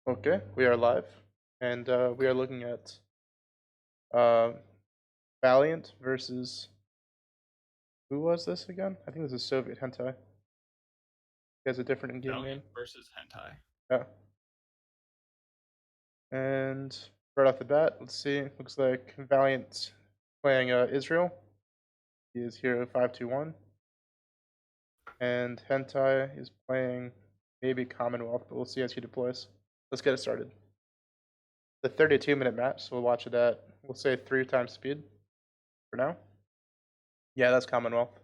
Okay, we are live, and we are looking at uh, Valiant versus who was this again? I think this is SovietHentai. He has a different in-game name. Valiant versus Hentai. Yeah. And right off the bat, let's see. Looks like Valiant playing Israel. He is hero 521, and Hentai is playing maybe Commonwealth, but we'll see as he deploys. Let's get it started. The 32-minute match, so we'll watch it at, we'll say 3 times speed for now. Yeah, that's Commonwealth.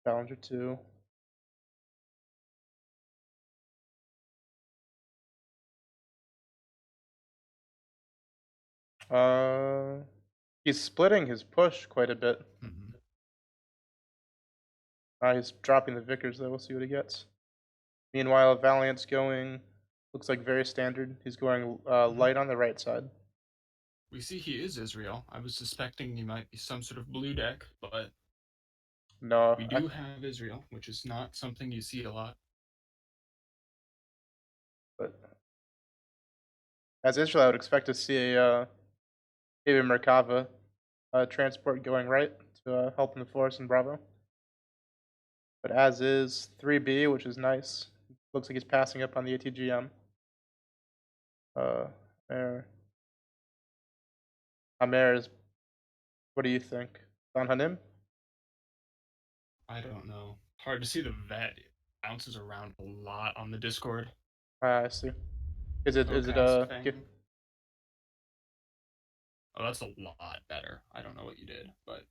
Challenger 2. He's splitting his push quite a bit. He's dropping the Vickers though. We'll see what he gets. Meanwhile, Valiant's going, looks like very standard. He's going light on the right side. We see he is Israel. I was suspecting he might be some sort of blue deck, but No, we do have Israel, which is not something you see a lot. But as Israel, I would expect to see a maybe Merkava transport going right to help in the forest in Bravo. But as is 3B, which is nice. Looks like he's passing up on the ATGM. Amer is. What do you think? Don Hanim? I don't know. Hard to see the vet. It bounces around a lot on the Discord. I see. Is it Oh, that's a lot better. I don't know what you did, but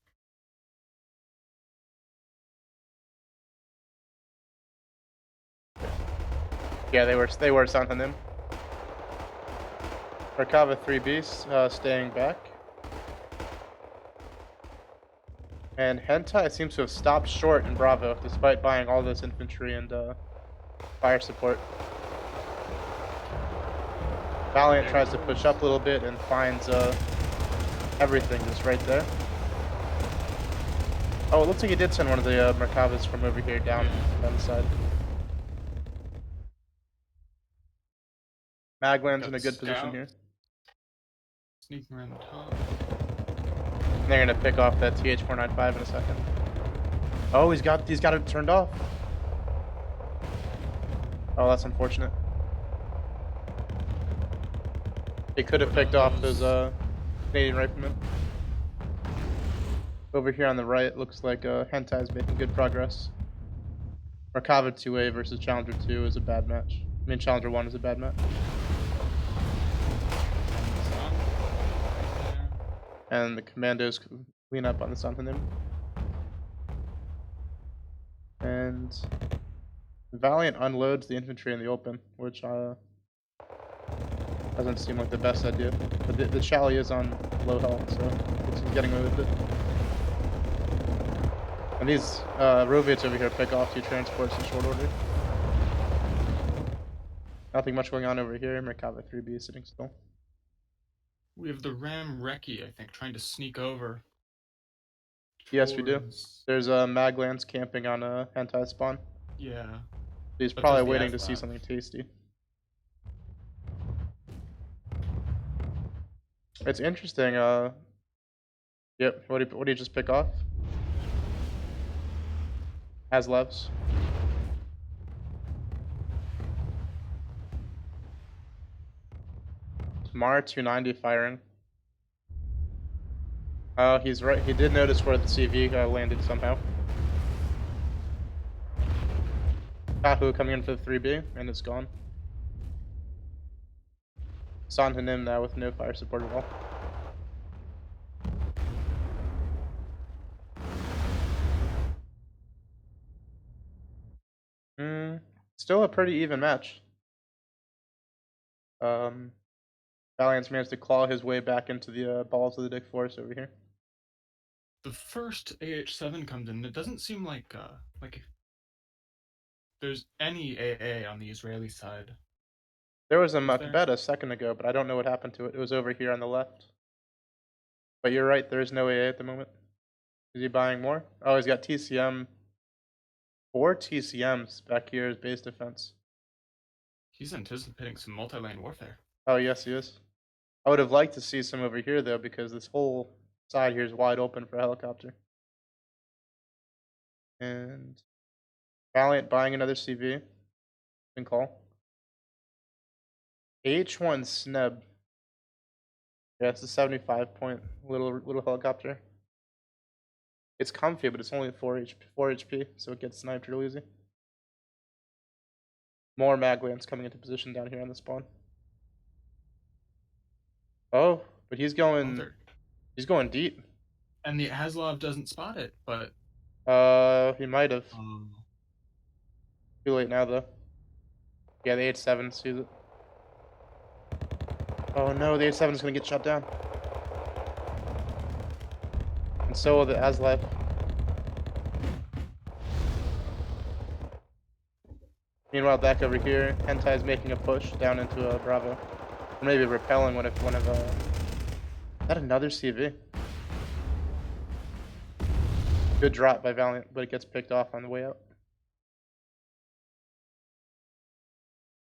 yeah, they were on him. Merkava 3B staying back. And Hentai seems to have stopped short in Bravo, despite buying all this infantry and fire support. Valiant tries to push up a little bit and finds everything just right there. Oh, it looks like he did send one of the Merkavas from over here down the side. Magland's in a good position here. Sneaking around the top. And they're gonna pick off that TH495 in a second. Oh, he's got it turned off. Oh, that's unfortunate. He could have picked off those Canadian riflemen. Over here on the right, looks like Hentai is making good progress. Merkava 2A versus Challenger 2 is a bad match. I mean, Challenger 1 is a bad match. And the commandos clean up on the Santanim. And Valiant unloads the infantry in the open, which doesn't seem like the best idea. But the Chally is on low health, so he's getting away with it. And these Roviets over here pick off 2 transports in short order. Nothing much going on over here. Merkava 3B is sitting still. We have the Ram Recce, I think, trying to sneak over. Yes, we do. There's Maglands camping on a Hentai spawn. Yeah. He's probably waiting to see something tasty. It's interesting. Yep. What did he just pick off? Aslevs. Mar 290 firing. Oh, he's right. He did notice where the CV landed somehow. Kahu coming in for the 3B, and it's gone. San Hanim now with no fire support at all. Still a pretty even match. Valiant's managed to claw his way back into the balls of the Dick Force over here. The first AH7 comes in. It doesn't seem like there's any AA on the Israeli side. There was a Macbeth a second ago, but I don't know what happened to it. It was over here on the left. But you're right, there is no AA at the moment. Is he buying more? Oh, he's got TCM. 4 TCMs back here as base defense. He's anticipating some multi-lane warfare. Oh, yes, he is. I would have liked to see some over here, though, because this whole side here is wide open for a helicopter. And Valiant buying another CV. Good call. H1 snub. Yeah, it's a 75-point little helicopter. It's comfy, but it's only 4 HP, so it gets sniped real easy. More Maglans coming into position down here on the spawn. Oh, but he's going deep. And the Haslov doesn't spot it, but He might have. Too late now though. Yeah, the H7 sees it. Oh no, the H7 is gonna get shot down. And so will the Aslav. Meanwhile, back over here, Hentai is making a push down into Bravo. Or maybe repelling one of is that another CV? Good drop by Valiant, but it gets picked off on the way out.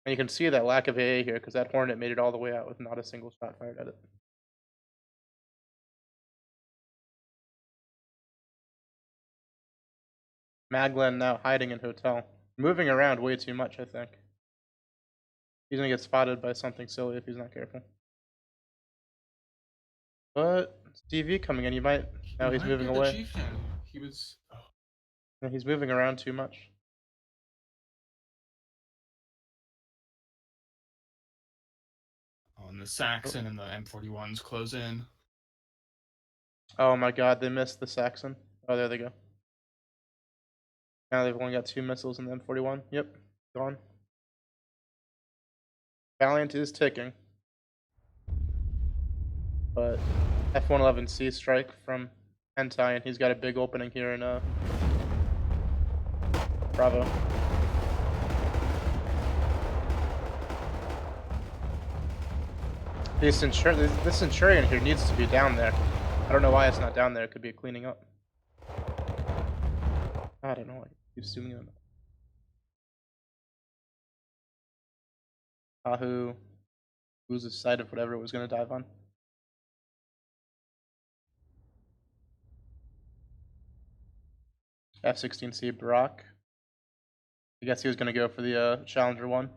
And you can see that lack of AA here, because that Hornet made it all the way out with not a single shot fired at it. Maglen now hiding in hotel. Moving around way too much, I think. He's gonna get spotted by something silly if he's not careful. But TV coming in, you might. Now he's moving away. Chieftain. He was. No, he's moving around too much. Oh, and the Saxon and the M41s close in. Oh my god, they missed the Saxon. Oh, there they go. Now they've only got 2 missiles in the M41. Yep, gone. Valiant is ticking. But F-111C strike from Hentai, and he's got a big opening here in Bravo. This Centurion here needs to be down there. I don't know why it's not down there. It could be a cleaning up. I don't know. I keep zooming in. Ahu loses sight of whatever it was going to dive on. F-16C Brock. I guess he was going to go for the Challenger 1.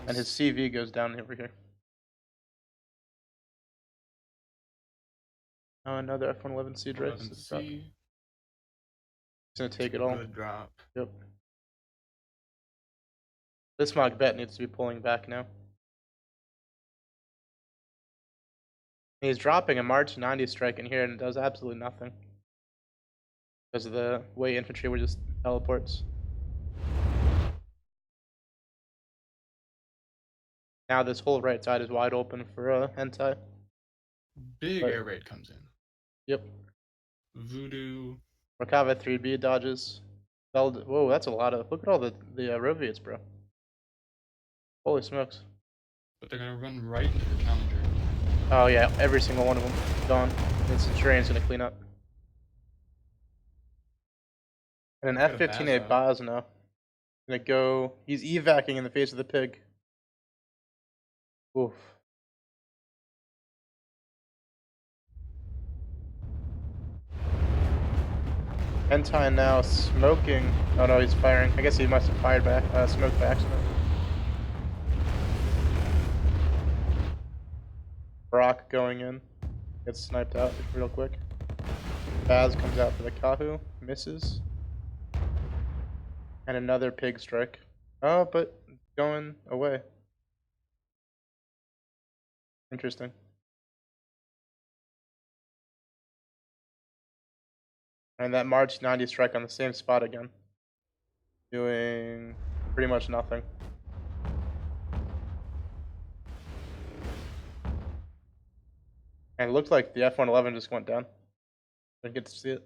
And his CV goes down over here. Oh, another F-111C drop. He's going to take it all. Good drop. Yep. This mock bet needs to be pulling back now. He's dropping a March 90 strike in here and it does absolutely nothing. Because of the way infantry were just teleports. Now this whole right side is wide open for Hentai. Big air raid comes in. Yep. Voodoo. Rakava 3B dodges. Whoa, that's a lot of. Look at all the Roviets, bro. Holy smokes. But they're gonna run right into the Challenger. Oh yeah, every single one of them gone. And Centurion's gonna clean up. And an F-15A Baz now. Gonna go. He's evacing in the face of the pig. Oof. Hentai now smoking. Oh no, he's firing. I guess he must have fired back. Smoked by accident. Brock going in. Gets sniped out real quick. Baz comes out for the Kahu. Misses. And another pig strike. Oh, but going away. Interesting. And that March 90 strike on the same spot again. Doing pretty much nothing. And it looked like the F-111 just went down. Didn't get to see it.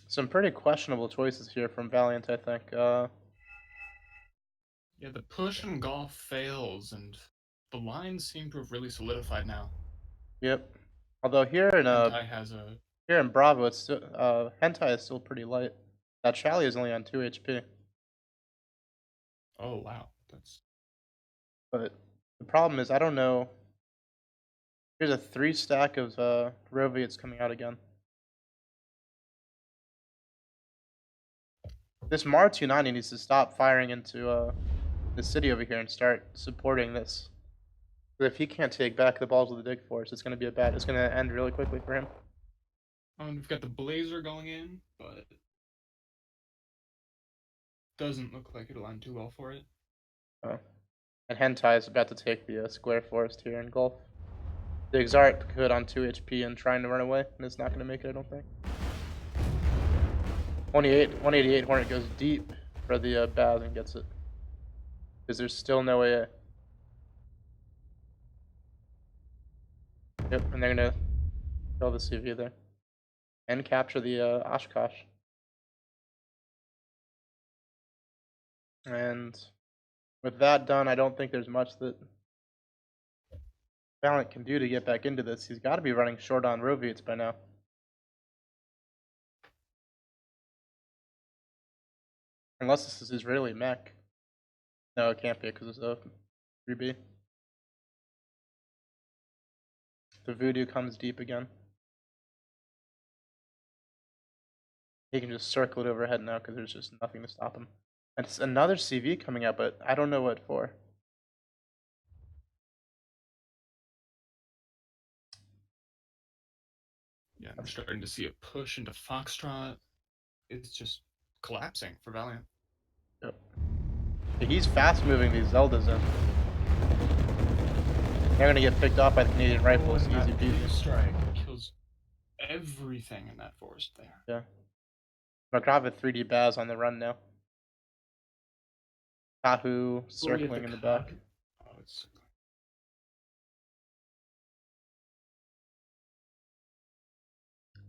Some pretty questionable choices here from Valiant, I think. Yeah, the push and golf fails, and the lines seem to have really solidified now. Yep. Although Hentai has a. here in Bravo, it's still, hentai is still pretty light. That Charlie is only on 2 HP. Oh wow, that's. But the problem is, I don't know. Here's a 3 stack of Roviets coming out again. This Mar 290 needs to stop firing into the city over here and start supporting this. If he can't take back the balls of the dig force, it's gonna be it's gonna end really quickly for him. We've got the Blazer going in, but doesn't look like it'll end too well for it. Oh. And Hentai is about to take the square forest here in Gulf. The Exart could on 2 HP and trying to run away, and it's not gonna make it, I don't think. 188 Hornet goes deep for the Baz and gets it. Because there's still no AA. Yep, and they're gonna kill the CV there. And capture the Oshkosh. And with that done, I don't think there's much that Valiant can do to get back into this. He's got to be running short on Roviets by now. Unless this is Israeli mech. No, it can't be because it's a 3B. The Voodoo comes deep again. He can just circle it overhead now because there's just nothing to stop him. And it's another CV coming out, but I don't know what for. Yeah, we're starting to see a push into Foxtrot. It's just collapsing for Valiant. Yep. He's fast moving these Zeldas in. They're gonna get picked off by the Canadian rifles. Easy peasy. Strike kills everything in that forest there. Yeah. Makrava 3D Baz on the run now. Kahu circling in the back. Oh, it's.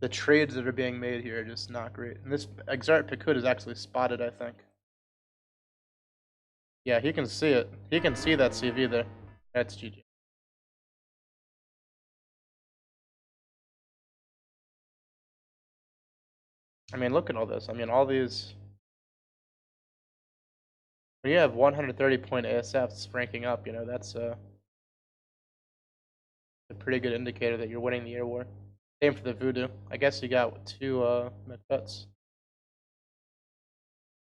The trades that are being made here are just not great. And this Exart Pikut is actually spotted, I think. Yeah, he can see it. He can see that CV there. That's GG. I mean, look at all this. I mean, all these. When you have 130 point ASFs ranking up, you know, that's a pretty good indicator that you're winning the air war. Same for the Voodoo. I guess you got 2 Macbeths.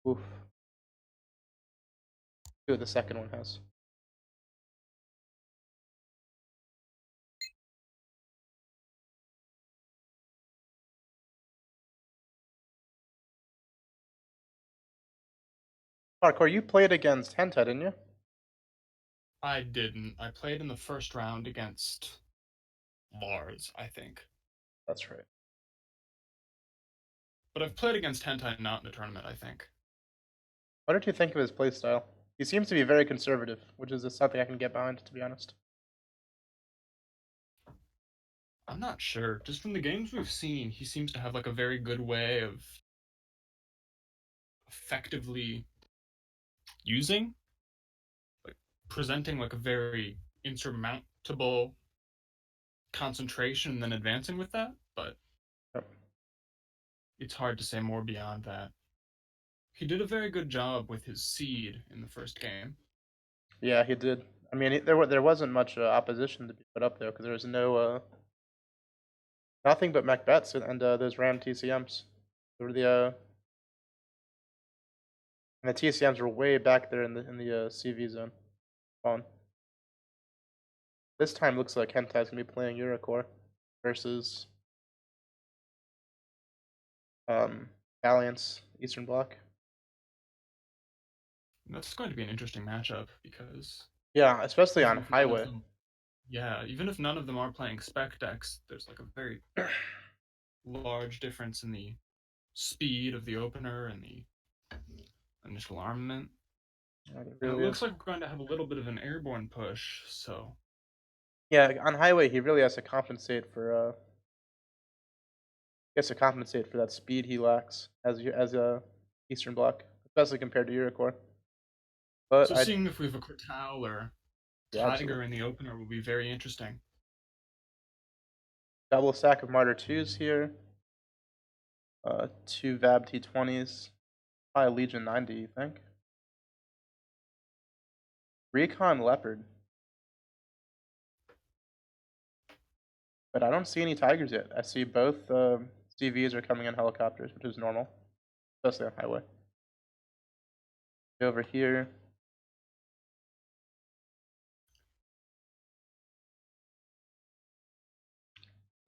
Oof. See what the second one has. Parkour, you played against Hentai, didn't you? I didn't. I played in the first round against Lars, I think. That's right. But I've played against Hentai not in the tournament, I think. What did you think of his playstyle? He seems to be very conservative, which is something I can get behind, to be honest. I'm not sure. Just from the games we've seen, he seems to have like a very good way of effectively using, like presenting like a very insurmountable concentration and then advancing with that, but Yep. it's hard to say more beyond that. He did a very good job with his seed in the first game. Yeah, he did. I mean, there wasn't much opposition to be put up there because there was nothing but Macbeths and those Ram TCMs. They were and the TCMs were way back there in the CV zone. On. This time looks like Hentai's gonna be playing Eurocorps versus Valiant's Eastern Bloc. And that's going to be an interesting matchup because Yeah, especially on Highway. Yeah, even if none of them are playing spec decks, there's like a very large difference in the speed of the opener and the initial armament. And it looks like we're going to have a little bit of an airborne push, so. Yeah, on Highway he really has to compensate for that speed he lacks as Eastern Bloc, especially compared to Eurocorps. But so seeing if we have a Cortal or Tiger in the opener will be very interesting. Double stack of Martyr 2s here. 2 Vab T20s. Probably Legion 90, you think? Recon Leopard. But I don't see any Tigers yet. I see both CVs are coming in helicopters, which is normal, especially on highway. Over here.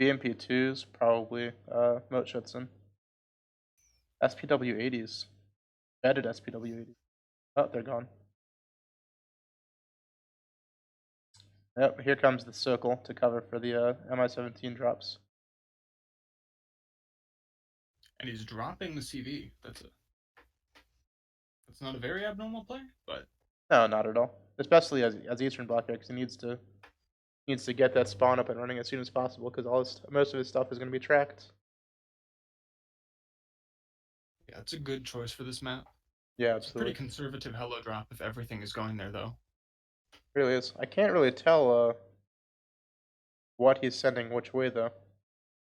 BMP2s, probably Motschützen. SPW 80s. Vetted SPW 80s. Oh, they're gone. Yep, here comes the circle to cover for the MI-17 drops. And he's dropping the CV. That's not a very abnormal play, but no, not at all. Especially as Eastern Bloc, because he needs to get that spawn up and running as soon as possible, because most of his stuff is going to be tracked. Yeah, it's a good choice for this map. Yeah, it's absolutely. It's a pretty conservative helo drop if everything is going there, though. It really is. I can't really tell what he's sending which way, though.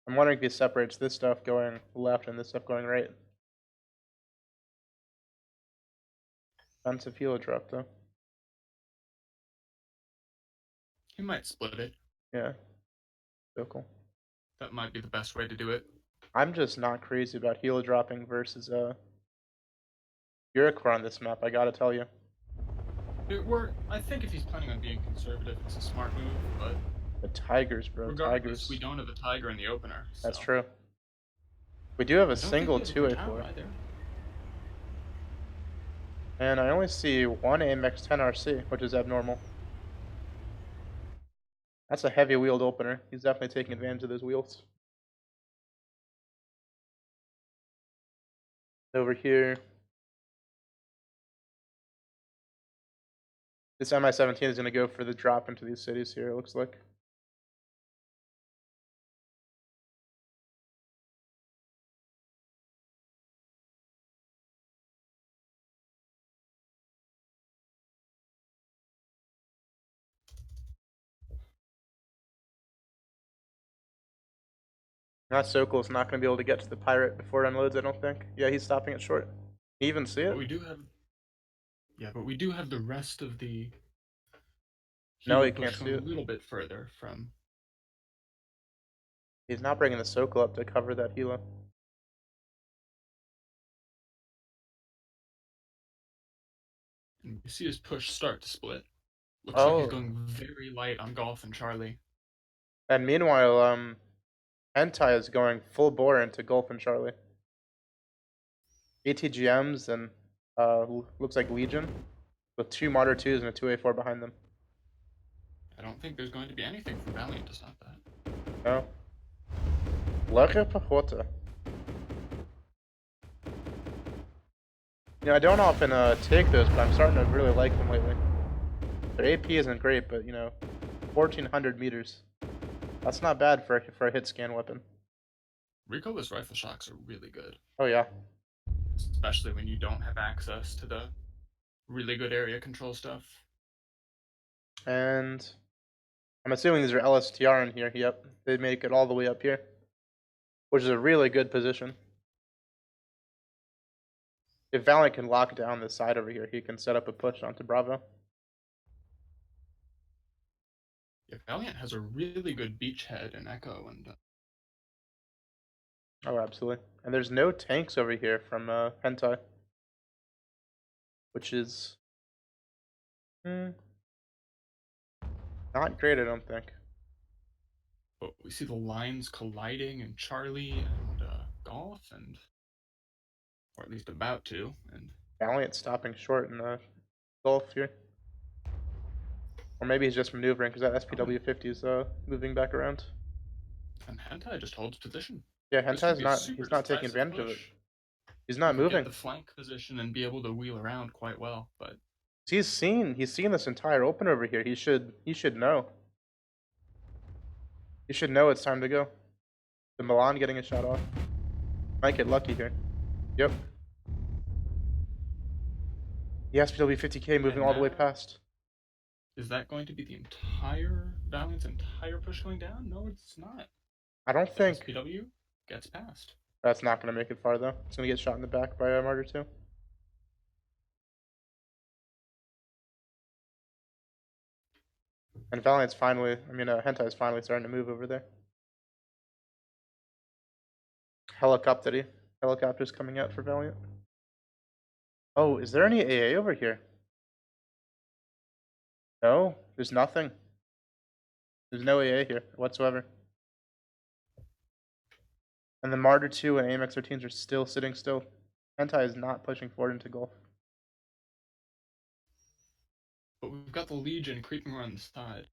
I'm wondering if he separates this stuff going left and this stuff going right. Defensive helo drop, though. He might split it. Yeah. So cool. That might be the best way to do it. I'm just not crazy about helo dropping versus Eurocorps on this map, I gotta tell you. I think if he's planning on being conservative, it's a smart move, but the Tigers, bro. Regardless, Tigers. We don't have a Tiger in the opener. So. That's true. We do have a single 2A4. And I only see one AMX 10 RC, which is abnormal. That's a heavy wheeled opener. He's definitely taking advantage of those wheels. Over here. This MI-17 is going to go for the drop into these cities here, it looks like. That Sokol is not going to be able to get to the pirate before it unloads, I don't think. Yeah, he's stopping it short. You even see it? But we do have... Yeah, but we do have the rest of the... No, he can't see it. A little bit further from... He's not bringing the Sokol up to cover that helo. And you see his push start to split. Looks like he's going very light on Golf and Charlie. And meanwhile, Hentai is going full bore into Golf and Charlie. ATGMs and looks like Legion with 2 Martyr 2s and a 2A4 behind them. I don't think there's going to be anything from Valiant to stop that. No. Leche Pachota. You know, I don't often take those, but I'm starting to really like them lately. Their AP isn't great, but you know, 1,400 meters. That's not bad for a hit scan weapon. Recoilless rifle shocks are really good. Oh yeah. Especially when you don't have access to the really good area control stuff. And I'm assuming these are LSTR in here. Yep, they make it all the way up here, which is a really good position. If Valiant can lock down this side over here, he can set up a push onto Bravo. Yeah, Valiant has a really good beachhead in Echo and. Oh, absolutely. And there's no tanks over here from Hentai, which is not great, I don't think. But we see the lines colliding in Charlie and Golf, and or at least about to, and Valiant stopping short in Golf here. Or maybe he's just maneuvering because that SPW-50 is moving back around. And Hentai just holds position. Yeah, Hentai's he's not taking advantage of it. He's not moving. Get the flank position and be able to wheel around quite well, but he's seen this entire open over here. He should know. He should know it's time to go. The Milan getting a shot off. Might get lucky here. Yep. The SPW-50K moving all the way past. Is that going to be the entire Valiant's entire push going down? No, it's not. I don't think SPW gets past. that's not going to make it far, though. It's going to get shot in the back by Martyr 2. And Valiant's finally, Hentai's finally starting to move over there. Helicopters coming out for Valiant. Oh, is there any AA over here? No, there's nothing. There's no AA here whatsoever. And the Martyr 2 and AMX 13s are still sitting still. Hentai is not pushing forward into Gulf. But we've got the Legion creeping around the side.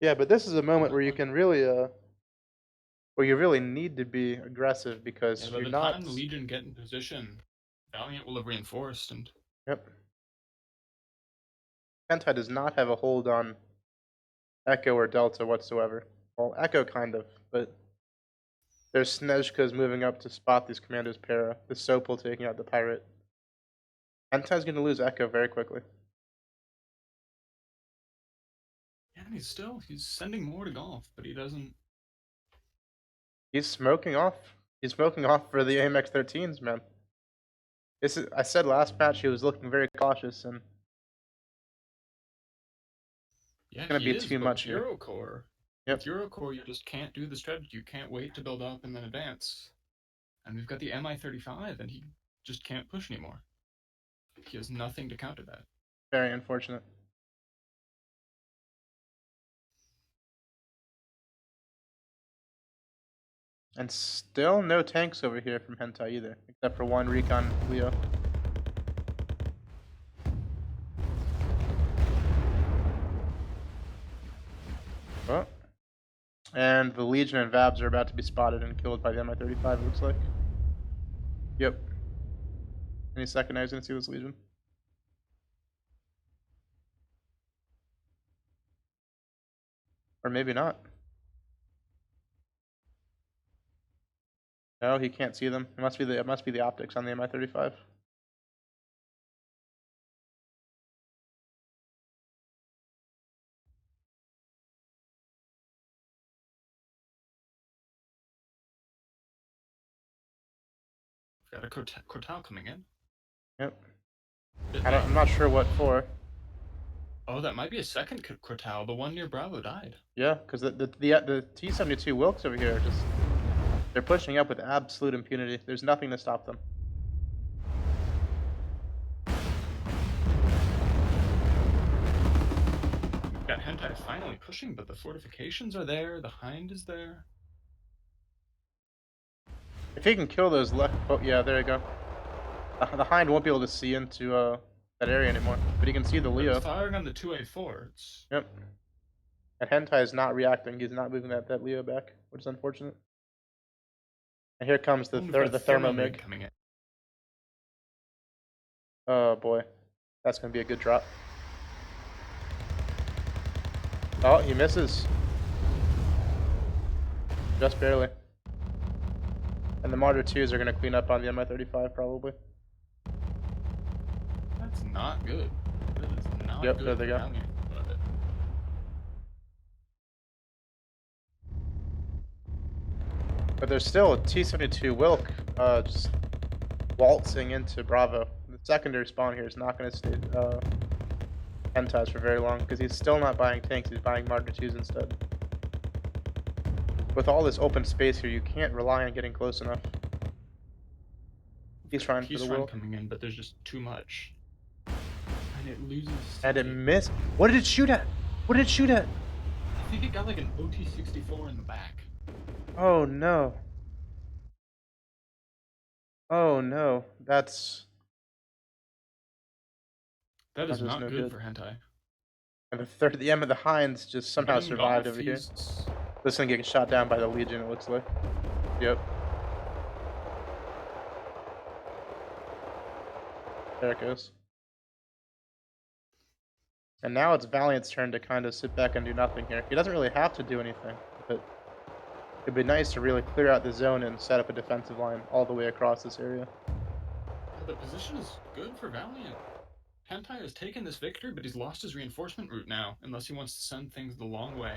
Yeah, but this is a moment where you can really, where you really need to be aggressive because by you're the not. time the Legion get in position, Valiant will have reinforced and. Yep. Hentai does not have a hold on Echo or Delta whatsoever. Well, Echo kind of, but there's Snezhka's moving up to spot these commandos para. The Sopel taking out the pirate. Hentai's going to lose Echo very quickly. Yeah, and he's sending more to Gulf, but he doesn't. He's smoking off. He's smoking off for the AMX 13s, man. I said last match he was looking very cautious, and yeah, it's going to be too much here. Eurocorps. Yep. With Eurocorps, you just can't do the strategy. You can't wait to build up and then advance. And we've got the MI-35, and he just can't push anymore. He has nothing to counter that. Very unfortunate. And still no tanks over here from Hentai either, except for one recon Leo. Oh. And the Legion and Vabs are about to be spotted and killed by the Mi-35, it looks like. Yep. Any second now he's going to see this Legion. Or maybe not. No, he can't see them. It must be the optics on the Mi-35. Got a Cortal coming in. Yep. I'm not sure what for. Oh, that might be a second Cortal. The one near Bravo died. Yeah, because the T-72 Wilkes over here are they're pushing up with absolute impunity. There's nothing to stop them. We've got Hentai finally pushing, but the fortifications are there. The Hind is there. If he can kill those left... Oh, yeah, there you go. The Hind won't be able to see into that area anymore, but he can see the Leo. He's firing on the 2A4. Yep. And Hentai is not reacting. He's not moving that Leo back, which is unfortunate. And here comes the Thermomig coming in. Oh boy, that's gonna be a good drop. Oh, he misses. Just barely. And the Martyr 2s are gonna clean up on the Mi-35 probably. That's not good. That is not yep, good. There they go. But there's still a T-72 Wilk just waltzing into Bravo. The secondary spawn here is not going to stay Hentais for very long because he's still not buying tanks. He's buying Martyr 2s instead. With all this open space here, you can't rely on getting close enough. He's trying for the Wilk. Coming in, but there's just too much. And it loses. And it missed. What did it shoot at? What did it shoot at? I think it got like an OT-64 in the back. Oh no. Oh no. That is not good for Hentai. And the Hinds just somehow survived over here. This thing getting shot down by the Legion, it looks like. Yep. There it goes. And now it's Valiant's turn to kind of sit back and do nothing here. He doesn't really have to do anything, but it'd be nice to really clear out the zone and set up a defensive line all the way across this area. The position is good for Valiant. Hentai has taken this victory, but he's lost his reinforcement route now, unless he wants to send things the long way.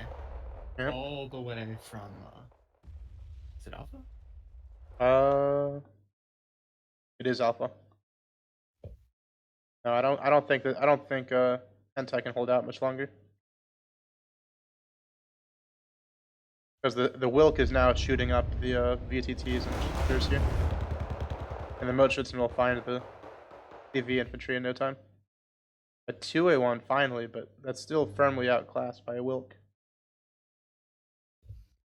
Yeah. all the way from is it Alpha? It is Alpha. No, I don't think Hentai can hold out much longer. Because the Wilk is now shooting up the VTTs and shooters here. And the Motschützen will find the CV infantry in no time. A 2A1 finally, but that's still firmly outclassed by a Wilk.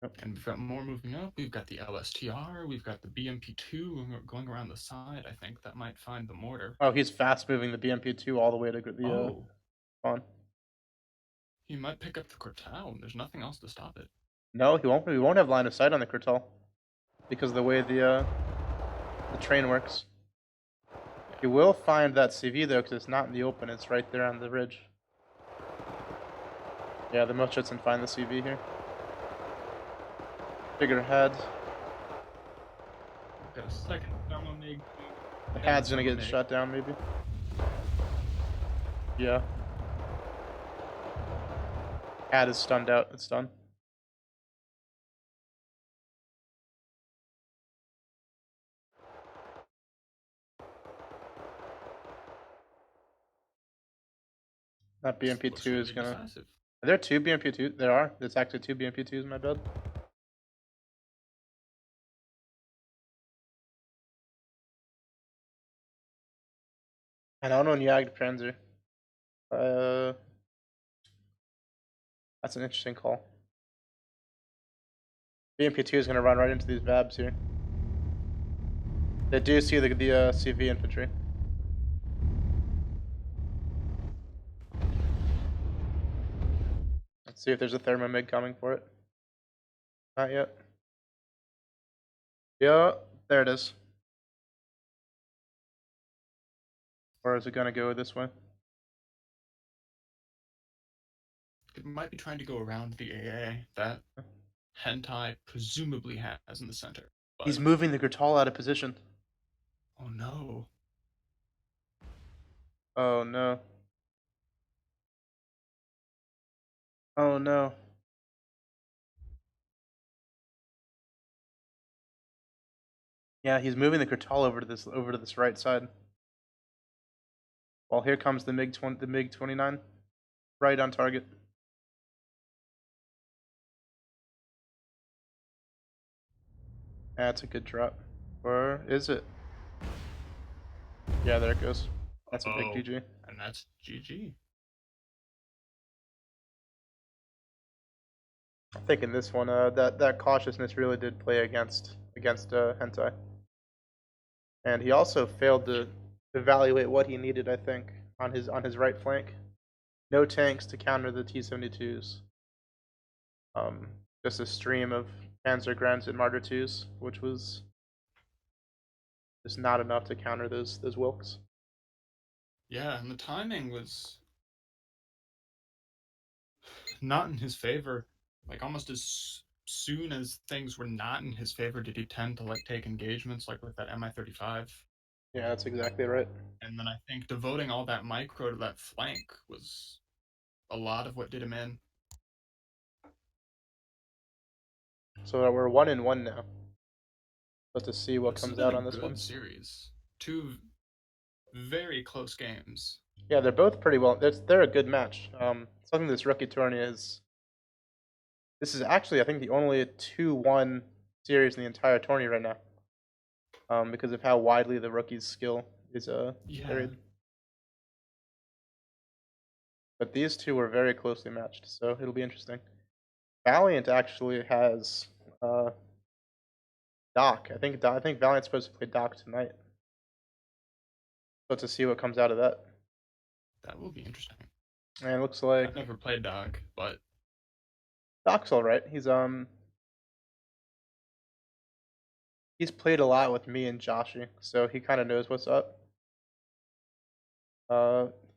And we've got more moving up. We've got the LSTR. We've got the BMP2 going around the side. I think that might find the mortar. Oh, he's fast moving the BMP2 all the way to the spawn. He might pick up the Cortal. There's nothing else to stop it. No, he won't. He won't have line of sight on the Cortal because of the way the train works. He will find that CV though, because it's not in the open. It's right there on the ridge. Yeah, the Motschützen find the CV here. Bigger head. Got a second thermal mig. The head's gonna get shot down, maybe. Yeah. Head is stunned out. It's done. That BMP2 is gonna. Decisive. Are there two BMP2s? There are. There's actually two BMP2s, my bad. And I don't know Jagd Panzer. That's an interesting call. BMP2 is gonna run right into these Vabs here. They do see the CV infantry. Let's see if there's a thermomig coming for it. Not yet. Yeah, there it is. Or is it gonna go this way? It might be trying to go around the AA that Hentai presumably has in the center. But... He's moving the Gertal out of position. Oh no. Oh no. Oh no. Yeah, he's moving the Gertal over to this right side. Well, here comes the MiG-29, right on target. That's a good drop. Or is it? Yeah, there it goes. That's a big GG. And that's GG. I think in this one, that cautiousness really did play against Hentai, and he also failed to evaluate what he needed. I think on his right flank, no tanks to counter the T-72s. Just a stream of Panzer Grands and Marder 2s, which was just not enough to counter those Wilks. Yeah, and the timing was not in his favor. Like almost as soon as things were not in his favor, did he tend to like take engagements, like with that Mi-35. Yeah, that's exactly right. And then I think devoting all that micro to that flank was a lot of what did him in. So we're 1-1 now. But to see what comes out on this one. Series. Two very close games. Yeah, they're both pretty well. They're a good match. Something this rookie tourney is. This is actually, I think, the only 2-1 series in the entire tourney right now. Because of how widely the rookie's skill is varied. But these two were very closely matched, so it'll be interesting. Valiant actually has Doc. I think Valiant's supposed to play Doc tonight. So to see what comes out of that. That will be interesting. And it looks like I've never played Doc, but Doc's alright. He's played a lot with me and Joshy, so he kind of knows what's up.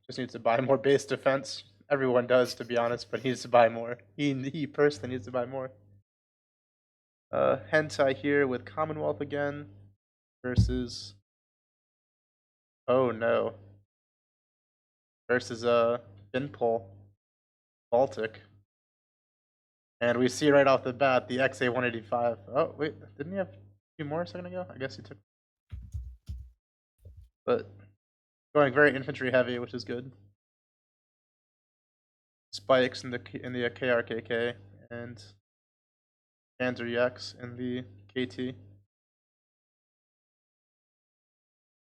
Just needs to buy more base defense. Everyone does, to be honest, but he needs to buy more. He personally needs to buy more. Hentai here with Commonwealth again versus. Oh no. Versus Binpol Baltic. And we see right off the bat the XA-185. Oh, wait, didn't he have 2 more a second ago? I guess he took. But going very infantry heavy, which is good. Spikes in the KRKK and Panzer EX in the KT.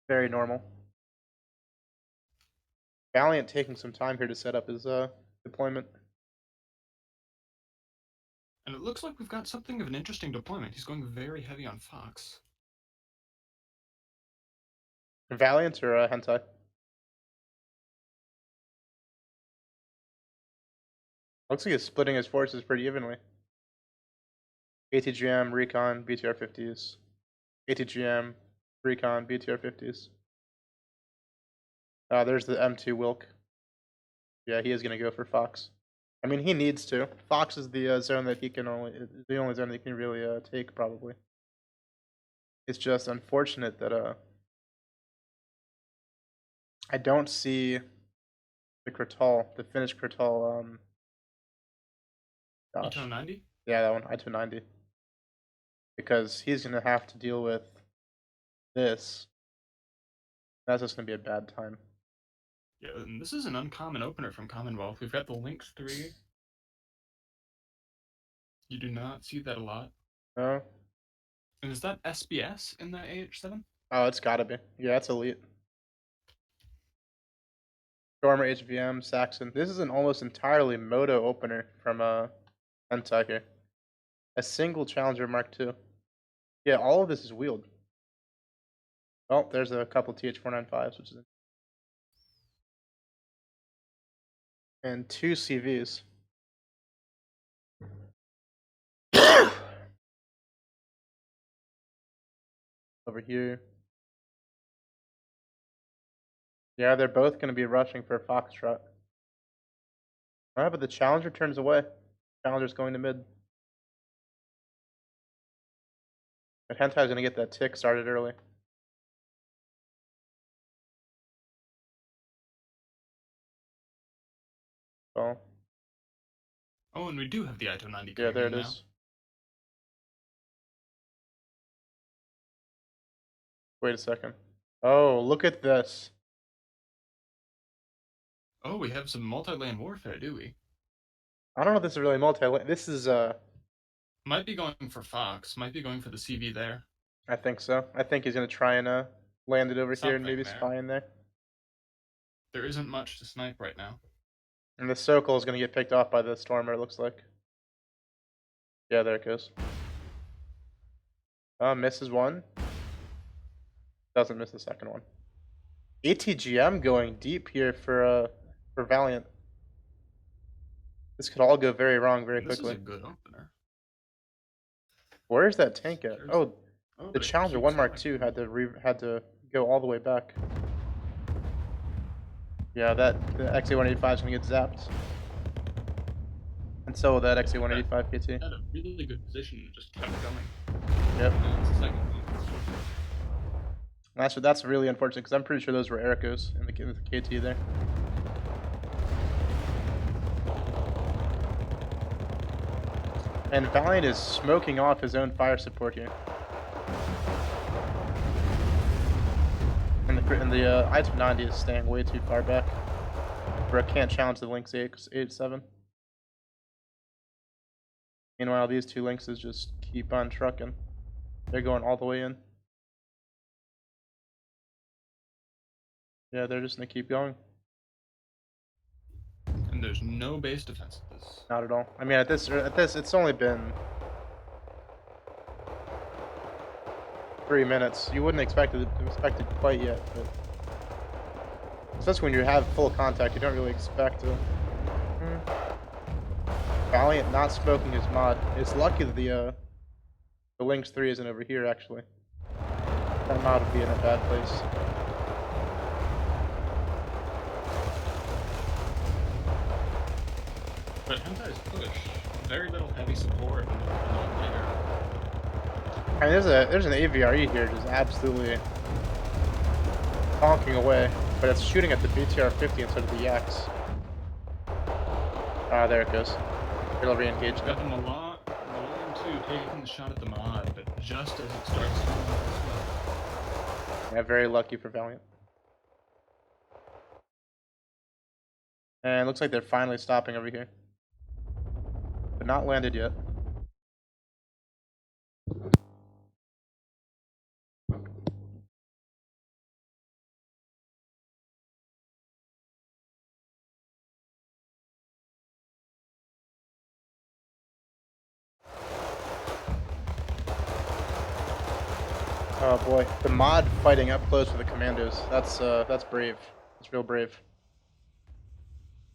Very normal. Valiant taking some time here to set up his deployment. And it looks like we've got something of an interesting deployment. He's going very heavy on Fox. Valiant or Hentai? Looks like he's splitting his forces pretty evenly. ATGM, Recon, BTR-50s. ATGM, Recon, BTR-50s. There's the M2 Wilk. Yeah, he is going to go for Fox. I mean, he needs to. Fox is the zone that he can the only zone that he can really take, probably. It's just unfortunate that I don't see the Kratal, the Finnish Kratal. Gosh. I-290? Yeah, that one, I-290. Because he's going to have to deal with this. That's just going to be a bad time. Yeah, and this is an uncommon opener from Commonwealth. We've got the Lynx 3. You do not see that a lot. No? And is that SBS in that AH7? Oh, it's gotta be. Yeah, it's elite. Stormer, HVM, Saxon. This is an almost entirely Moto opener from Hentai here. A single Challenger Mark II. Yeah, all of this is wheeled. Oh, there's a couple TH-495s, which is. And 2 CVs. Over here. Yeah, they're both going to be rushing for a Foxtrot. Alright, but the Challenger turns away. Challenger's going to mid. But Hentai's going to get that tick started early. Oh. Oh, and we do have the I-290. Yeah, there it is. Wait a second. Oh, look at this. Oh, we have some multi-lane warfare, do we? I don't know if this is really multi-lane. This is Might be going for Fox. Might be going for the CV there. I think so. I think he's gonna try and land it over here and maybe there. spy in there. There isn't much to snipe right now. And the Sokol is gonna get picked off by the Stormer, it looks like. Yeah, there it goes. Misses one. Doesn't miss the second one. ATGM going deep here for Valiant. This could all go very wrong very quickly. This is a good opener. Where's that tank at? Oh, the but Challenger 1 Mark II had to go all the way back. Yeah, the XA-185 is gonna get zapped. And so will that XA-185 KT. Had a really good position and just kept going. Yep. It's the second one. That's really unfortunate because I'm pretty sure those were Ericos in the KT there. And Valiant is smoking off his own fire support here. And the I-290 is staying way too far back. Where it can't challenge the Lynx 8-7. Meanwhile, these two Lynxes just keep on trucking. They're going all the way in. Yeah, they're just gonna keep going. And there's no base defense at this. Not at all. I mean, at this, it's only been 3 minutes. You wouldn't expect it quite yet, but especially when you have full contact, you don't really expect to. Valiant not smoking his mod. It's lucky that the Lynx 3 isn't over here. Actually, that mod would be in a bad place. But Hentai's push, very little heavy support. I mean, there's an AVRE here just absolutely bonking away, but it's shooting at the BTR-50 instead of the Yaks. Ah, there it goes. It'll re-engage Got the now. Milan too, taking the shot at the mod, but just as it starts to move as well. Yeah, very lucky for Valiant. And it looks like they're finally stopping over here. But not landed yet. Oh boy, the mod fighting up close with the commandos. That's brave. That's real brave.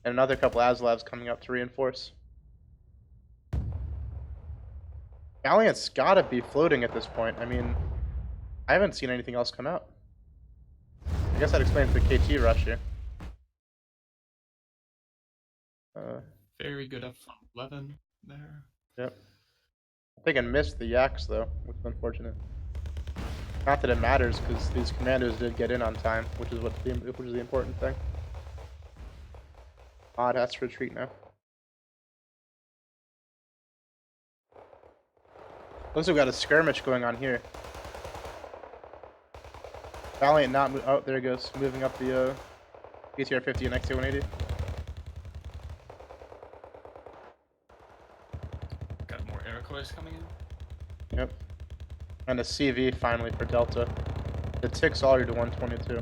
And another couple Aslavs coming up to reinforce. Valiant's gotta be floating at this point. I mean, I haven't seen anything else come out. I guess that explains the KT rush here. Very good up from 11 there. Yep. I think I missed the yaks though, which is unfortunate. Not that it matters, because these commandos did get in on time, which is the important thing. Mod has to retreat now. Looks like we got a skirmish going on here. Valiant not oh, there it goes, moving up the BTR 50 and XT 180. Got more Eurocorps coming in. Yep. And a CV finally for Delta. The tick's already to 122.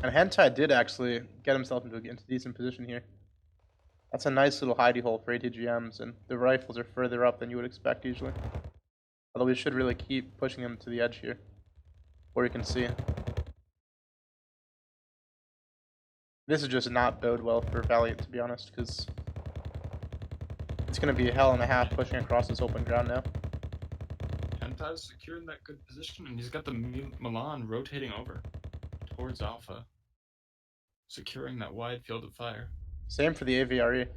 And Hentai did actually get himself into a decent position here. That's a nice little hidey hole for ATGMs, and the rifles are further up than you would expect usually. Although we should really keep pushing them to the edge here, where you can see. This is just not bode well for Valiant, to be honest, because it's going to be a hell and a half pushing across this open ground now. Hentai's secure in that good position, and he's got the Milan rotating over towards Alpha, securing that wide field of fire. Same for the AVRE.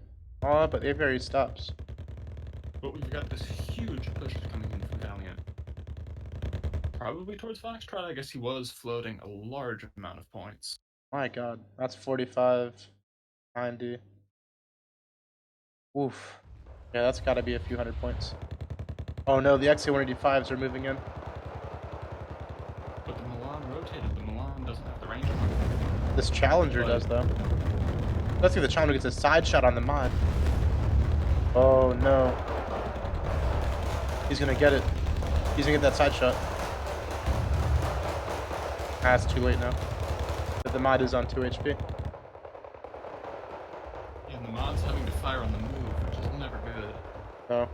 Oh, but AVRE stops. But we've got this huge push coming in from Valiant. Probably towards Foxtrot. I guess he was floating a large amount of points. My god, that's 45, 90. Oof. Yeah, that's got to be a few hundred points. Oh no, the XA-185s are moving in. But the Milan rotated. The Milan doesn't have the range. This Challenger does, though. Let's see if the Challenger gets a side shot on the mod. Oh no. He's gonna get it. He's gonna get that side shot. Ah, it's too late now. But the mod is on 2 HP. Yeah, and the mod's having to fire on the move, which is never good. No.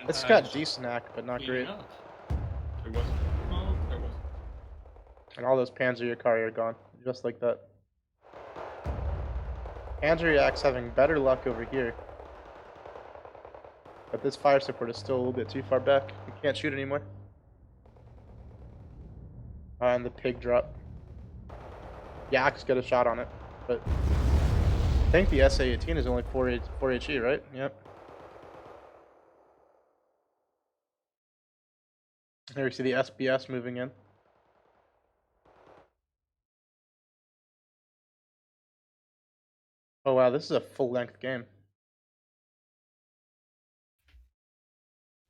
It's got decent hack, but not great. There wasn't. Oh, there wasn't. And all those Panzer Yukari are gone, just like that. Panzer Yak's having better luck over here. But this fire support is still a little bit too far back. We can't shoot anymore. And the pig drop. Yak's got a shot on it, but I think the SA-18 is only 4 HE, right? Yep. There we see the SBS moving in. Oh wow, this is a full-length game.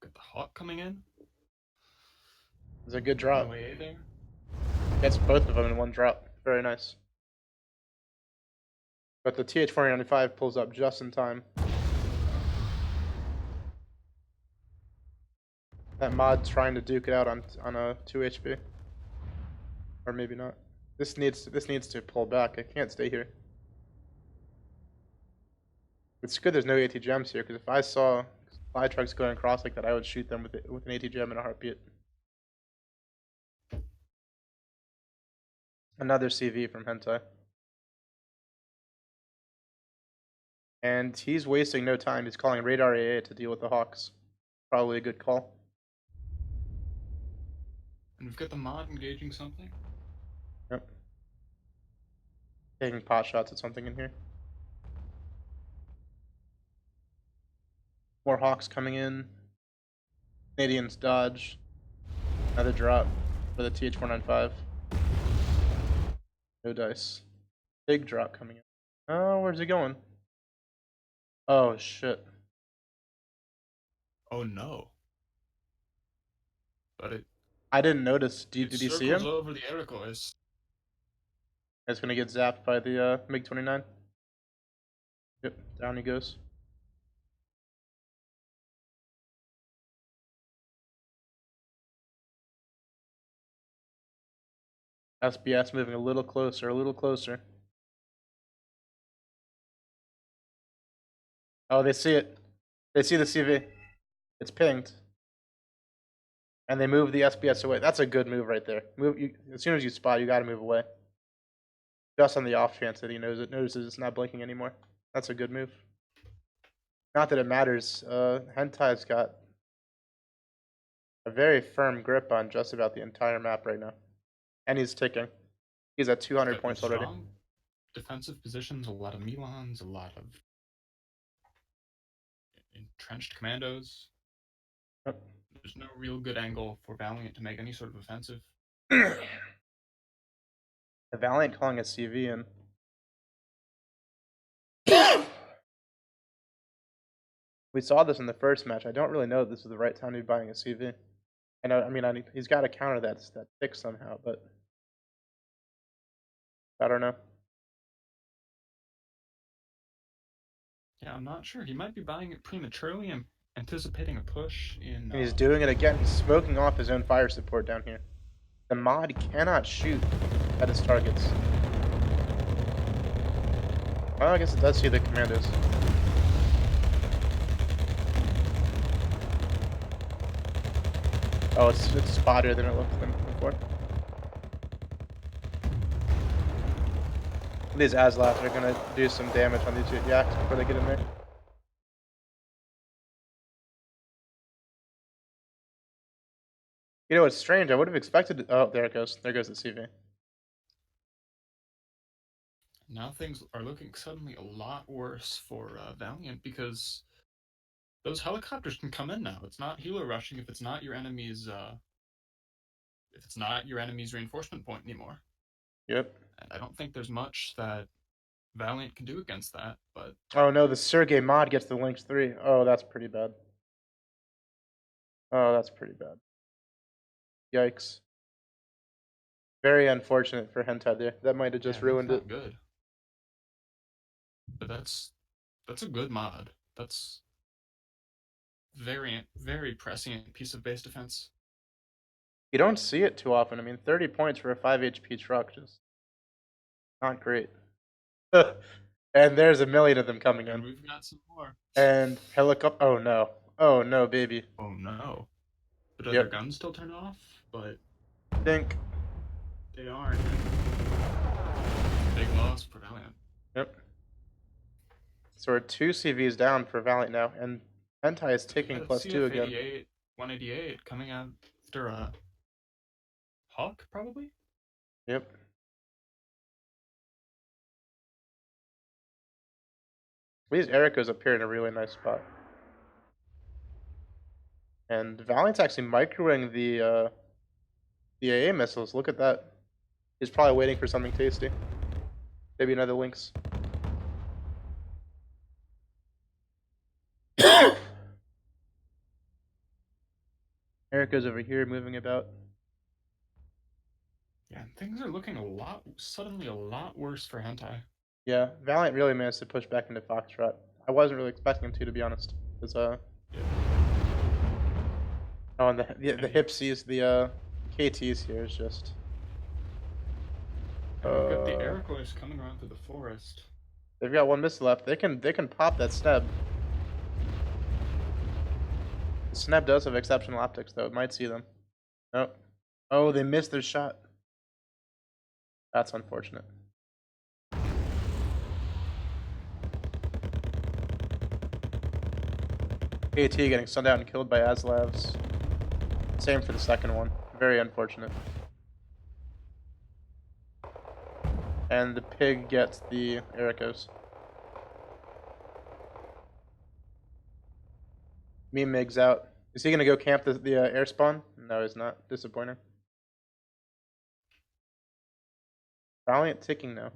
Got the Hawk coming in. It's a good drop. No way there. Gets both of them in one drop. Very nice. But the TH-495 pulls up just in time. That mod's trying to duke it out on a 2 HP. Or maybe not. This needs to pull back. I can't stay here. It's good there's no ATGMs here, because if I saw fly trucks going across like that, I would shoot them with an ATGM in a heartbeat. Another CV from Hentai. And he's wasting no time. He's calling Radar AA to deal with the Hawks. Probably a good call. And we've got the mod engaging something. Yep. Taking pot shots at something in here. More Hawks coming in. Canadians dodge. Another drop for the TH-495. No dice. Big drop coming in. Oh, where's he going? Oh, shit. Oh no. But I didn't notice. it Did you see circles him? over the Eurocorps. It's gonna get zapped by the MiG-29. Yep, down he goes. SBS moving a little closer, a little closer. Oh, they see it. They see the CV. It's pinged. And they move the SBS away. That's a good move right there. As soon as you spot, you gotta move away. Just on the off chance that he notices it's not blinking anymore. That's a good move. Not that it matters. Hentai's got a very firm grip on just about the entire map right now. And he's ticking. He's at 200 points already. Defensive positions, a lot of Milans, a lot of entrenched commandos. Yep. There's no real good angle for Valiant to make any sort of offensive. The Valiant calling a CV in. We saw this in the first match. I don't really know if this is the right time to be buying a CV. I mean, he's got to counter that tick somehow, but I don't know. Yeah, I'm not sure. He might be buying it prematurely and anticipating a push in. And he's doing it again. He's smoking off his own fire support down here. The mod cannot shoot at his targets. Well, I guess it does see the commandos. Oh, it's spottier than it looked before. These Aslavs are gonna do some damage on these yaks before they get in there. You know what's strange? I would have expected. Oh, there it goes. There goes the CV. Now things are looking suddenly a lot worse for Valiant because those helicopters can come in now. It's not helo rushing if it's not your enemy's reinforcement point anymore. Yep. And I don't think there's much that Valiant can do against that. But oh no, the Sergey mod gets the Lynx 3. Oh, that's pretty bad. Oh, that's pretty bad. Yikes. Very unfortunate for Hentai there. That might have just ruined it. Good. But that's a good mod. That's very prescient piece of base defense. You don't see it too often. I mean, 30 points for a 5 HP truck, just not great. And there's a million of them coming in. We've got some more. And helicopter. Oh no. Oh no, baby. Oh no. But are their guns still turned off? But I think they aren't. Big loss for Valiant. Yep. So we're 2 CVs down for Valiant now, and Hentai is ticking +2 again. 188 coming after a Hawk, probably? Yep. These Ericos appear in a really nice spot. And Valiant's actually microwing the AA missiles. Look at that. He's probably waiting for something tasty. Maybe another Lynx. Erica's over here moving about. Yeah, things are looking suddenly a lot worse for Hentai. Yeah, Valiant really managed to push back into Foxtrot. I wasn't really expecting him to be honest. Because, yeah. Oh, and the Hipsies, the KTs here is just. And we've got the Eurocorps coming around through the forest. They've got 1 missile left. They can pop that Sneb. The Sneb does have exceptional optics though. It might see them. Nope. Oh, they missed their shot. That's unfortunate. AT getting sunned out and killed by Aslavs. Same for the second one. Very unfortunate. And the pig gets the Ericos. Mig's out. Is he gonna go camp the air spawn? No, he's not. Disappointing. Valiant ticking now.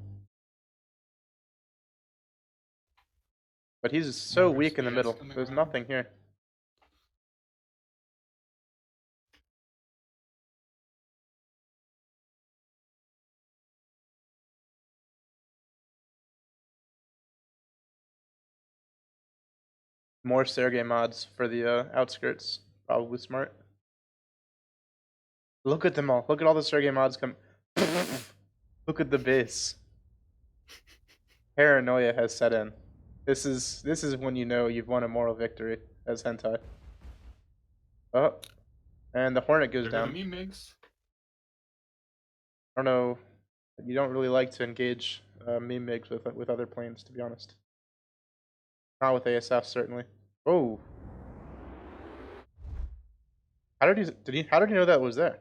But he's so More weak in the SPS middle. coming There's around. nothing here. More Sergey mods for the outskirts. Probably smart. Look at them all. Look at all the Sergey mods come. Look at the base. Paranoia has set in. This is when you know you've won a moral victory as hentai. Oh, and the Hornet goes There go down. the meme migs. I don't know. You don't really like to engage meme migs with other planes, to be honest. Not with ASF, certainly. Oh, how did he know that was there?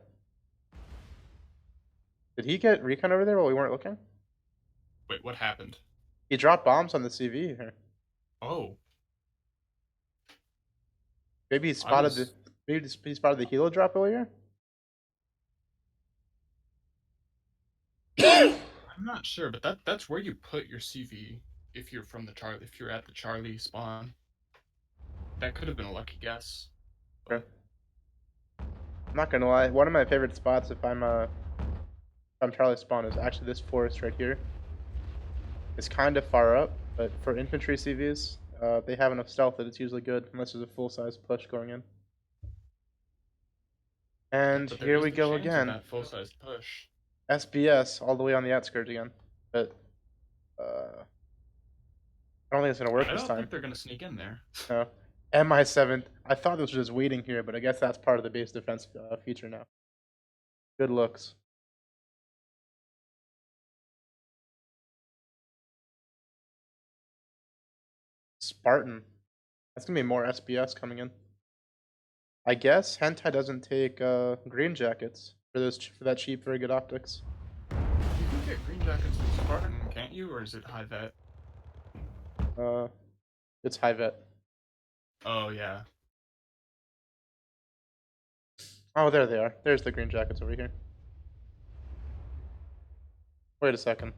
Did he get recon over there while we weren't looking? Wait, what happened? He dropped bombs on the CV here. Oh, Maybe he spotted he spotted the helo drop earlier. I'm not sure, but that's where you put your CV if you're from the Charlie. If you're at the Charlie spawn, that could have been a lucky guess. Okay. I'm not gonna lie. One of my favorite spots if I'm Charlie spawn is actually this forest right here. It's kind of far up, but for infantry CVs, they have enough stealth that it's usually good unless there's a full-size push going in. And But there here is we the go chance of again. that full-sized push. SBS all the way on the outskirts again, but I don't think it's gonna work I this don't time. think they're gonna sneak in there. No. MI7. I thought this was just waiting here, but I guess that's part of the base defense feature now. Good looks. Spartan. That's gonna be more SBS coming in. I guess Hentai doesn't take green jackets for that cheap, very good optics. You can get green jackets from Spartan, can't you? Or is it high vet? It's high vet. Oh yeah. Oh, there they are. There's the green jackets over here. Wait a second.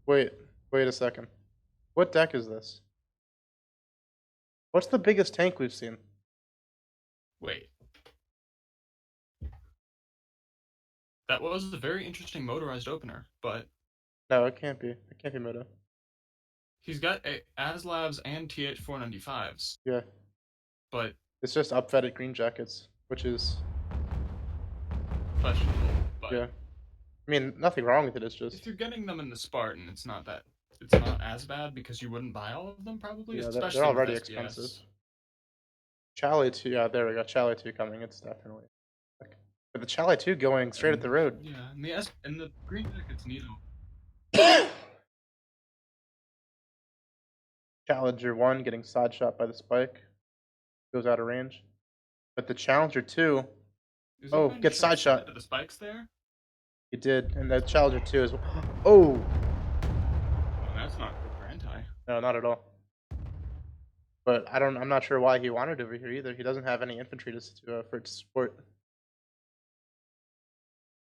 Wait a second. What deck is this? What's the biggest tank we've seen? Wait. That was a very interesting motorized opener, but No, it can't be. It can't be Moto. he's got ASLAVs and TH495s. Yeah. But it's just upfetted green jackets, which is questionable. But yeah. I mean, nothing wrong with it. It's just if you're getting them in the Spartan, it's not as bad because you wouldn't buy all of them probably. Yeah, especially they're already with SBS. expensive. Charlie 2, yeah, there we go. Charlie 2 coming. It's definitely. But the Charlie 2 going straight at the road. Yeah, and the green jackets need them. Challenger 1 getting side shot by the spike. Goes out of range. But the Challenger 2, gets side shot. To the spikes there? He did. And the Challenger 2 is. Oh! Well, that's not good for Hentai. No, not at all. But I'm not sure why he wanted over here either. He doesn't have any infantry for it to support.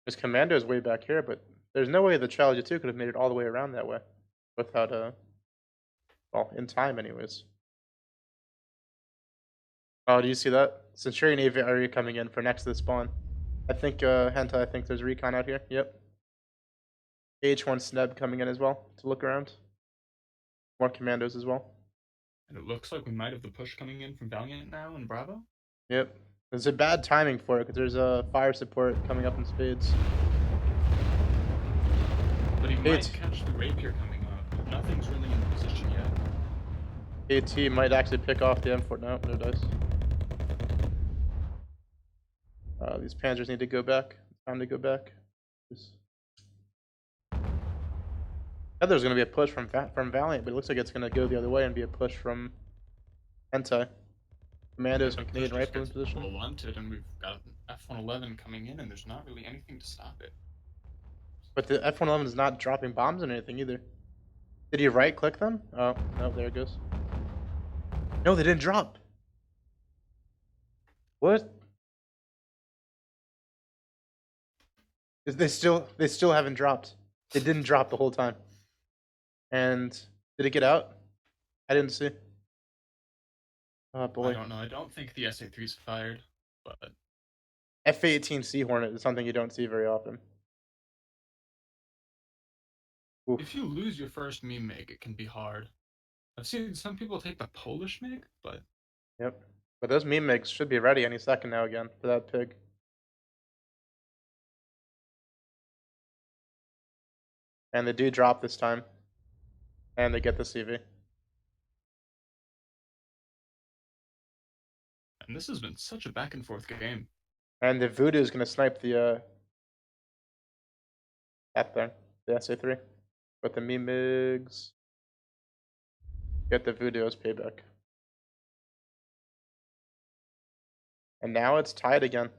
His commando is way back here, but there's no way the Challenger 2 could have made it all the way around that way without well, in time anyways. Oh, do you see that? Centurion Aviary coming in for next to the spawn. I think Hentai, I think there's recon out here. Yep. H1 Sneb coming in as well to look around. More commandos as well. And it looks like we might have the push coming in from Valiant now and Bravo. Yep. There's a bad timing for it because there's a fire support coming up in spades. But he might catch the rapier coming up. Nothing's really in position yet. AT might actually pick off the M4. No dice. These Panzers need to go back. Time to go back. I thought there was going to be a push from Valiant, but it looks like it's going to go the other way and be a push from Hentai. Commandos and Canadian Rifle in position. Blunted, and we've got an F-111 coming in, and there's not really anything to stop it. But the F-111 is not dropping bombs or anything either. Did he right-click them? Oh, no, there it goes. No, they didn't drop. What? They still haven't dropped. They didn't drop the whole time. And did it get out? I didn't see. Oh boy. I don't know. I don't think the SA3's fired, but F-18 Sea Hornet is something you don't see very often. Oof. if you lose your first meme MiG, it can be hard. I've seen some people take the Polish MiG, but Yep. But those meme MiGs should be ready any second now again for that pig. And they do drop this time. And they get the CV. and this has been such a back and forth game. And the Voodoo is going to snipe the that thing, the SA3. But the meme MiGs get the Voodoo as payback. And now it's tied again.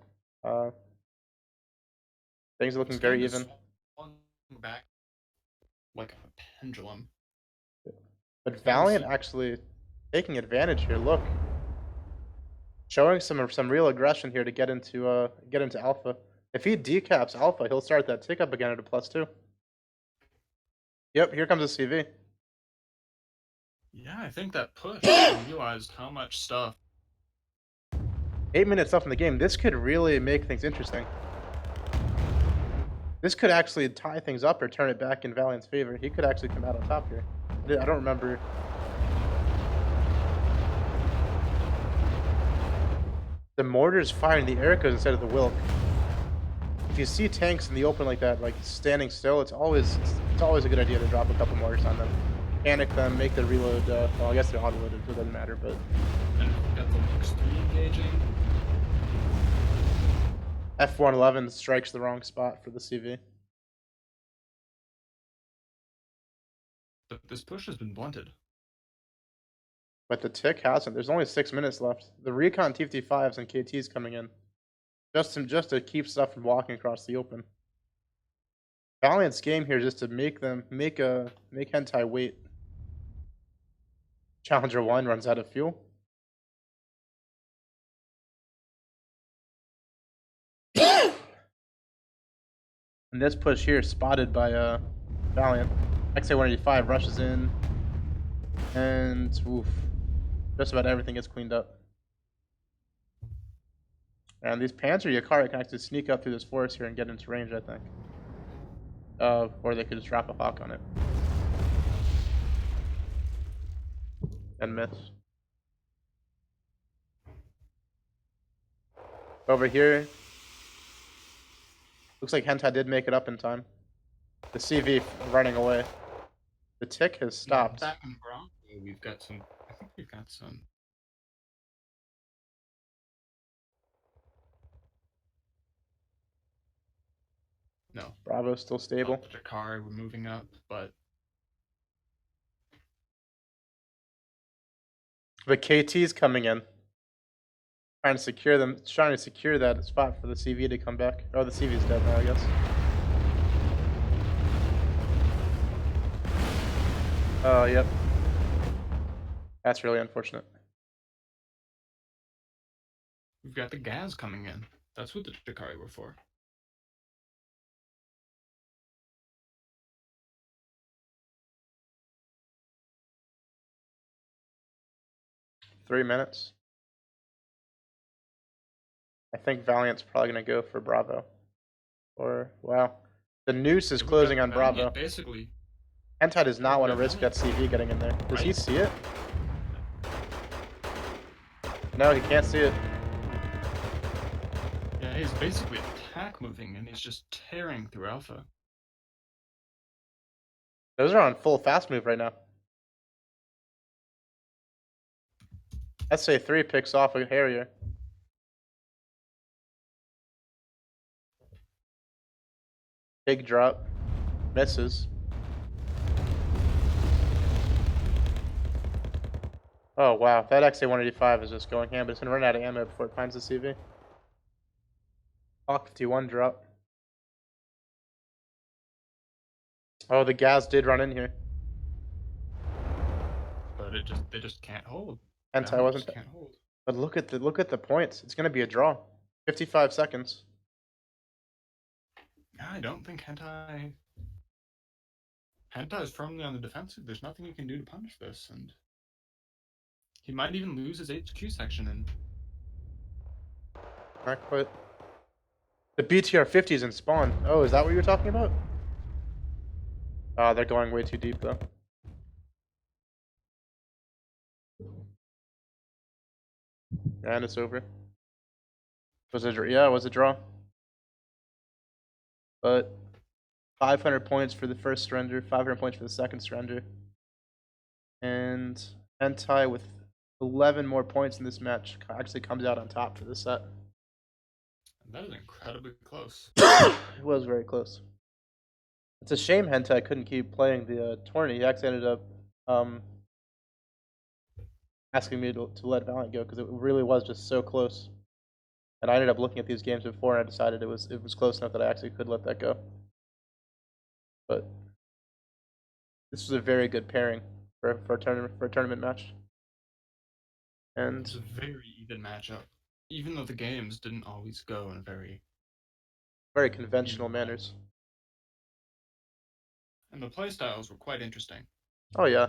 Things are looking very even. Back like a pendulum. But Valiant actually taking advantage here. Look, showing some real aggression here to get into Alpha. If he decaps Alpha, he'll start that tick up again at a +2. Yep, here comes a CV. Yeah, I think that push. I realized how much stuff. 8 minutes left in the game. This could really make things interesting. This could actually tie things up or turn it back in Valiant's favor. He could actually come out on top here. I don't remember. The mortar's firing the Ericos instead of the Wilk. If you see tanks in the open like that, like standing still, it's always a good idea to drop a couple mortars on them. Panic them, make the reload. Well, I guess they're auto-loaded, so it doesn't matter, but... And got the Lux 3 engaging. F-111 strikes the wrong spot for the CV. But this push has been blunted. But the tick hasn't. There's only 6 minutes left. The Recon TFT5s and KTs coming in. Just to keep stuff from walking across the open. Valiant's game here is just to make Hentai wait. Challenger 1 runs out of fuel. And this push here spotted by Valiant. XA-185 rushes in. And oof. Just about everything gets cleaned up. And these Panzer Yakari can actually sneak up through this forest here and get into range, I think. Or they could just drop a hawk on it. And miss. Over here. Looks like Hentai did make it up in time. The CV running away. The tick has stopped. Back in Bronco, we've got some... I think we've got some... No. Bravo's still stable. Jakari, we're moving up, but... The KT's coming in. Trying to secure that spot for the CV to come back. Oh, the CV's dead now, I guess. Oh, yep. That's really unfortunate. We've got the Gaz coming in. That's what the Jakari were for. Three minutes. I think Valiant's probably going to go for Bravo. Or, wow. The noose is closing on Bravo. Basically. Hentai does not want to risk that CV getting in there. Does he see it? No, he can't see it. Yeah, he's basically attack moving and he's just tearing through Alpha. Those are on full fast move right now. SA3 picks off a Harrier. Big drop. Misses. Oh wow, that XA-185 is just going ham, but it's going to run out of ammo before it finds the CV. Hawk 51 drop. Oh, the Gaz did run in here. But they just can't hold. Hentai wasn't. Can't hold. But look at the points. It's going to be a draw. 55 seconds. I don't think Hentai Hentai is firmly on the defensive. There's nothing you can do to punish this, and he might even lose his HQ section. And Not quite. The BTR 50 is in spawn. Oh, is that what you were talking about? They're going way too deep though. And it's over. Yeah, it was a draw. But 500 points for the first surrender, 500 points for the second surrender. And Hentai with 11 more points in this match actually comes out on top for the set. that is incredibly close. It was very close. It's a shame Hentai couldn't keep playing the tourney. He actually ended up asking me to let Valiant go because it really was just so close. And I ended up looking at these games before, and I decided it was close enough that I actually could let that go. But this was a very good pairing for a tournament match. And it's a very even matchup, even though the games didn't always go in very conventional manners. And the playstyles were quite interesting. Oh yeah.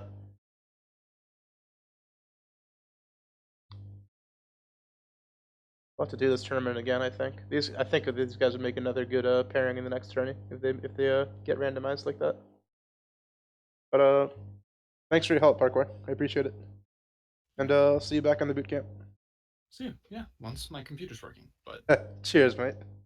We'll have to do this tournament again. I think these guys would make another good pairing in the next tourney if they get randomized like that. But thanks for your help, Parkour. I appreciate it. And I'll see you back on the bootcamp. See you, yeah, once my computer's working. But cheers, mate.